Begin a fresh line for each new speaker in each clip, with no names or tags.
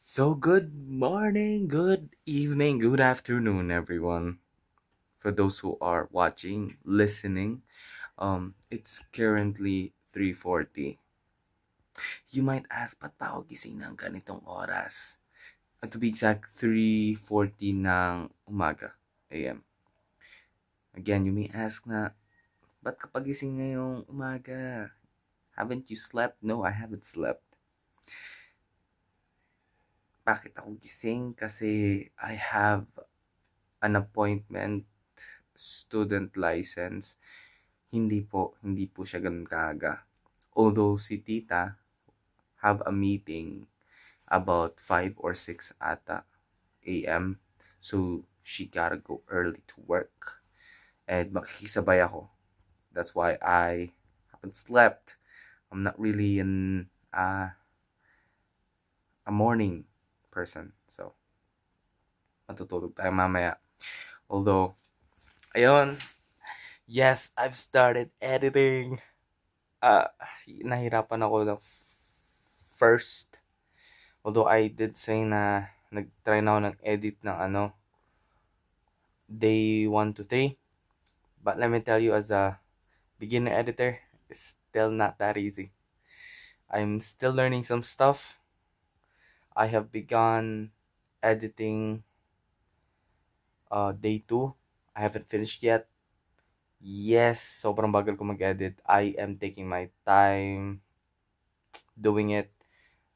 So good morning, good evening, good afternoon, everyone. For those who are watching, listening, it's currently 3:40. You might ask, ba't pa ako gising ng ganitong oras? To be exact, 3:40 ng umaga, AM. Again, you may ask na, ba't ka pagising ngayong umaga? Haven't you slept? No, I haven't slept. Bakit ako gising? Kasi I have an appointment, student license. Hindi po siya ganun kaaga. Although si tita have a meeting about 5 or 6 ata AM. So, she gotta go early to work. And makikisabay ako. That's why I haven't slept. I'm not really a morning person. So, matutulog tayo mamaya. Although, ayun, yes, I've started editing. uh, Nahirapan ako ng first. Although I did say na nag-try na ako ng edit ng day 1 to 3. But let me tell you, as a beginner editor, it's still not that easy. I'm still learning some stuff. I have begun editing day 2. I haven't finished yet. Yes, sobrang bagal ko mag-edit. I am taking my time doing it.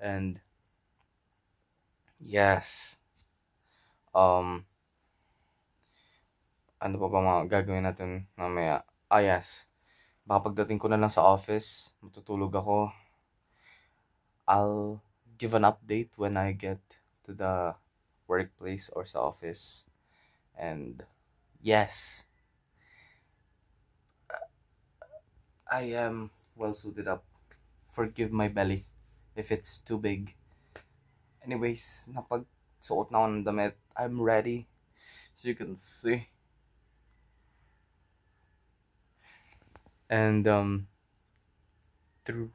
And yes, ano pa ba mga gagawin natin mamaya? Yes, baka pagdating ko na lang sa office, matutulog ako. I'll give an update when I get to the workplace or sa office. And yes, I am well suited up. Forgive my belly if it's too big. Anyways, napagsuot na ako ng damit. I'm ready. As you can see. And through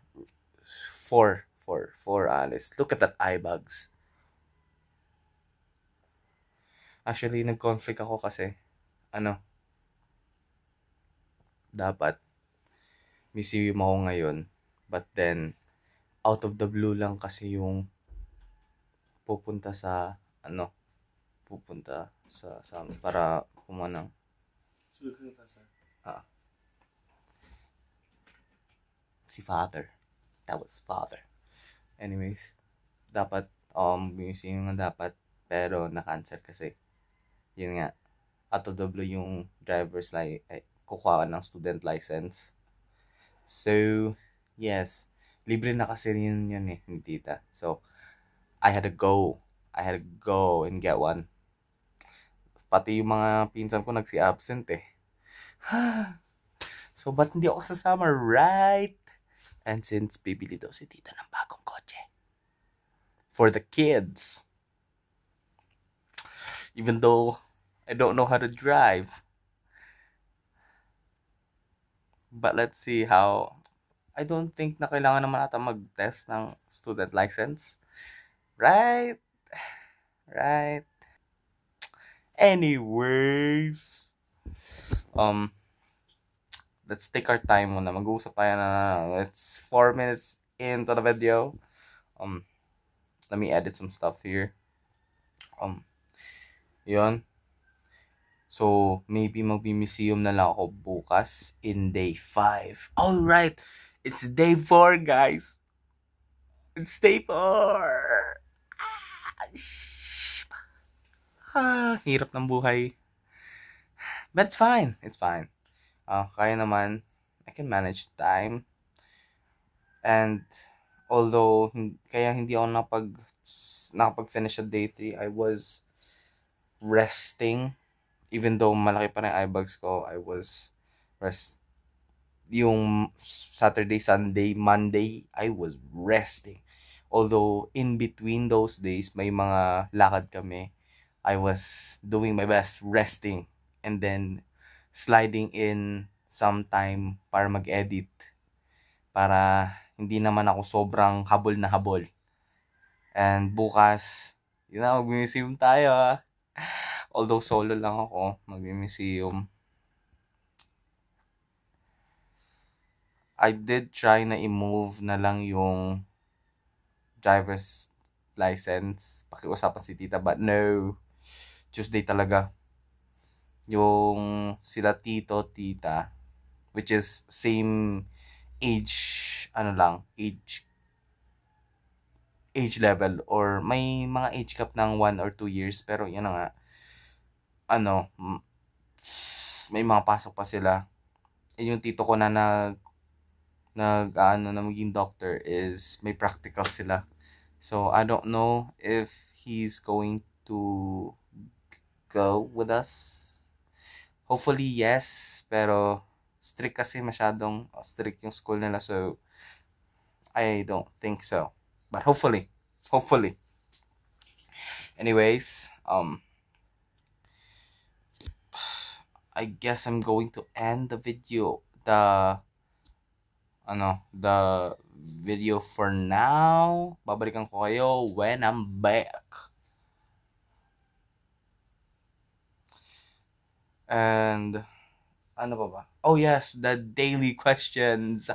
four Alice. Look at that eye bags. Actually, nag-conflict ako kasi dapat museum ako ngayon. But then, out of the blue lang kasi yung pupunta sa para kumanang. Si Father. That was Father. Anyways, dapat museum nga dapat, pero na-cancel kasi yun nga, out of the blue yung driver's kukuha ng student license. So, yes, libre na kasi yun eh, ni tita. So, I had to go and get one. Pati yung mga pinsan ko nagsi-absent eh. So, ba't hindi ako sasama, right? And since bibili daw si tita ng bagong kotse for the kids, even though I don't know how to drive, but let's see how. I don't think na kailangan naman ata mag-test ng student license, right? Anyways, let's take our time muna. Mag-uusap tayo na. It's 4 minutes into the video. Let me edit some stuff here. Yun. So, maybe magbi-museum na lang ako bukas in day 5. Alright! It's day 4, guys! It's day 4! Hirap ng buhay. But it's fine. Kaya naman. I can manage time. And, although, kaya hindi ako nakapag-finish sa day 3, I was resting. Even though malaki pa rin eye bags ko, I was yung Saturday, Sunday, Monday, I was resting. Although, in between those days, may mga lakad kami. I was doing my best resting. And then, sliding in some time para mag-edit. Para hindi naman ako sobrang habol na habol. And bukas, yun na, mag-museum tayo ah. Although solo lang ako, mag-museum. I did try na i-move na lang yung driver's license. Pakiusapan si tita, but no. Tuesday talaga. Yung sila tito, tita, which is same age, age level, or may mga age cap ng 1 or 2 years, pero yun na nga, may mga pasok pa sila. Yung tito ko na na maging doctor is may practical sila. So, I don't know if he's going to go with us. Hopefully, yes. Pero, strict kasi, masyadong strict yung school nila. So, I don't think so. But hopefully. Anyways, I guess I'm going to end the video. The video for now. Babalikan ko kayo when I'm back. And ano ba? Oh yes, the daily questions.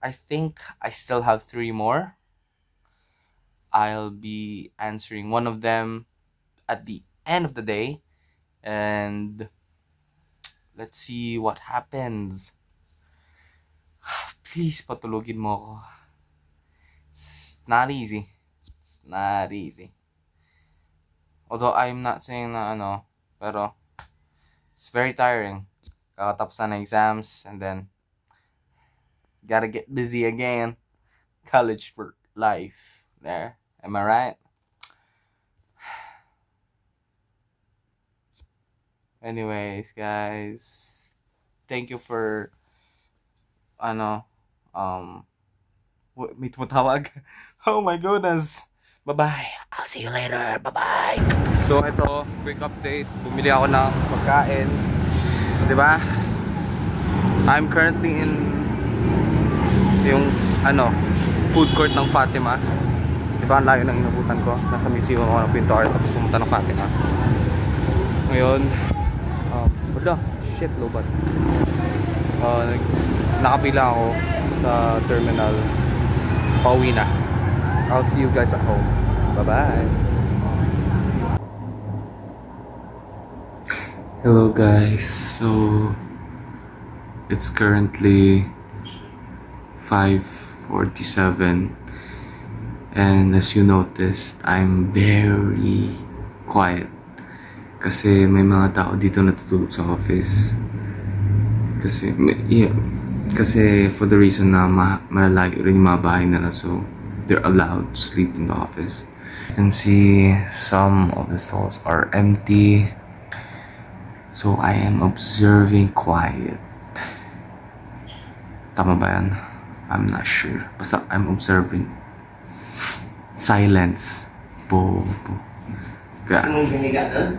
I think I still have 3 more. I'll be answering one of them at the end of the day. And let's see what happens. Please, patulugin mo ako. It's not easy. Although I'm not saying na pero it's very tiring. Kakatapos na ng exams and then gotta get busy again. College for life. There. Am I right? Anyways, guys, thank you for may tumatawag. Oh my goodness. Bye-bye. I'll see you later. Bye-bye. So ito, quick update. Bumili ako ng pagkain. 'Di ba? I'm currently in yung food court ng Fatima. 'Di ba? Ang layo ng inabutan ko. Nasa museum ako ng Pinto Art tapos pumunta ng Fatima. Ngayon, wala, shit, lobat. Nakapila ako sa terminal. Pauwi na. I'll see you guys at home. Bye-bye. Hello guys. So it's currently 5:47 and as you noticed, I'm very quiet kasi may mga tao dito natutulog sa office. Kasi for the reason na malalayo rin yung mga bahay nila, so they're allowed to sleep in the office. You can see some of the stalls are empty, so I am observing quiet. Tama ba yan? I'm not sure. Basta I'm observing silence. Kaya anong biniga doon?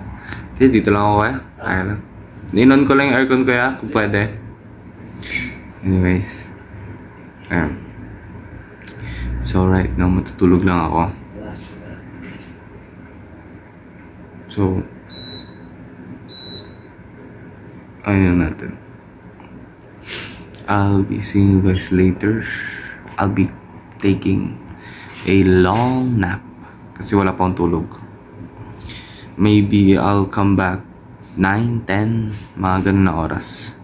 Dito lang ako kaya. Kaya lang. Ninon ko lang yung aircon kaya kung pwede. Anyways, so right now matutulog lang ako. So ayun natin. I'll be seeing you guys later. I'll be taking a long nap kasi wala pa akong tulog. Maybe I'll come back 9, 10, mga ganun na oras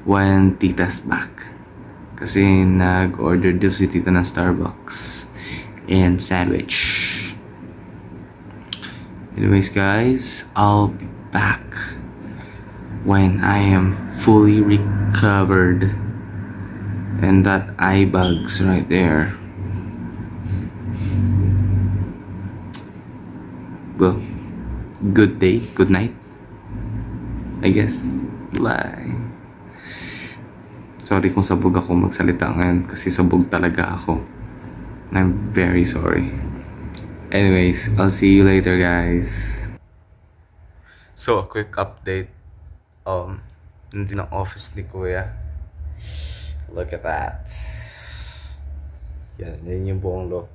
when tita's back. Kasi nag-order daw si tita ng Starbucks and sandwich. Anyways guys, I'll be back when I am fully recovered. And that eye bag's right there. Well, good day, good night, I guess. Bye. Sorry kung sabog ako magsalita ngayon kasi sabog talaga ako. I'm very sorry. Anyways, I'll see you later guys. So, a quick update. Nandun ang office ni Kuya. Look at that. Yan yung buong look.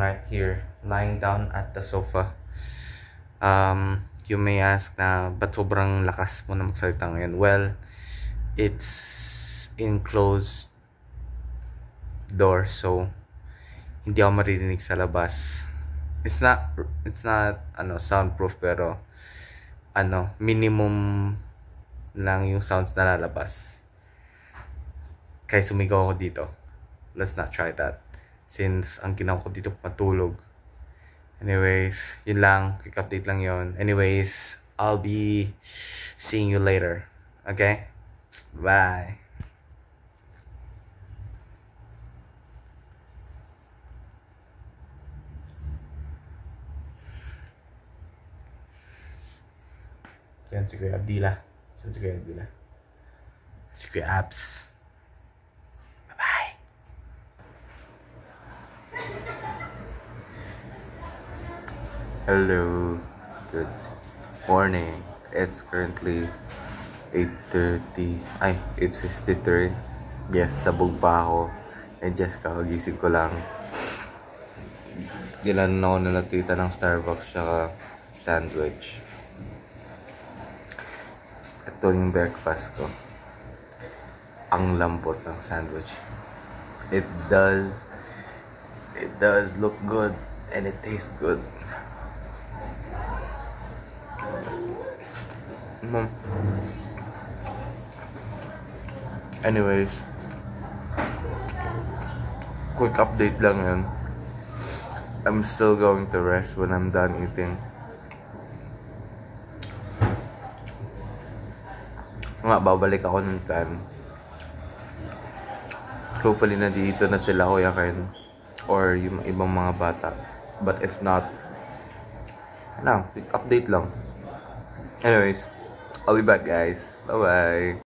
right here, lying down at the sofa. You may ask na, ba't sobrang lakas mo na magsalita ngayon? Well, it's enclosed door, so hindi ako maririnig sa labas. It's not soundproof, pero minimum lang yung sounds na lalabas. Kaya sumigaw ako dito. Let's not try that, since ang ginawa ko dito matulog. Anyways, yun lang, quick update lang yun. Anyways, I'll be seeing you later. Okay? Bye. Yan si Kuya Abdila. Si Kuya Abdila. Si Kuya Abs. Bye-bye. Hello. Good morning. It's currently 8:30. Ay, 8:53. Yes, sabog pa ako. And just kakagising ko lang. Gilan ako nalatita ng Starbucks tsaka sandwich. Ito yung breakfast ko. Ang lambot ng sandwich. It does look good and it tastes good. Anyways, quick update lang yun. I'm still going to rest when I'm done eating. Babalik ako ng plan. Hopefully na dito na sila Kuya Ken or yung ibang mga bata. But if not, quick update lang. Anyways, I'll be back guys. Bye bye.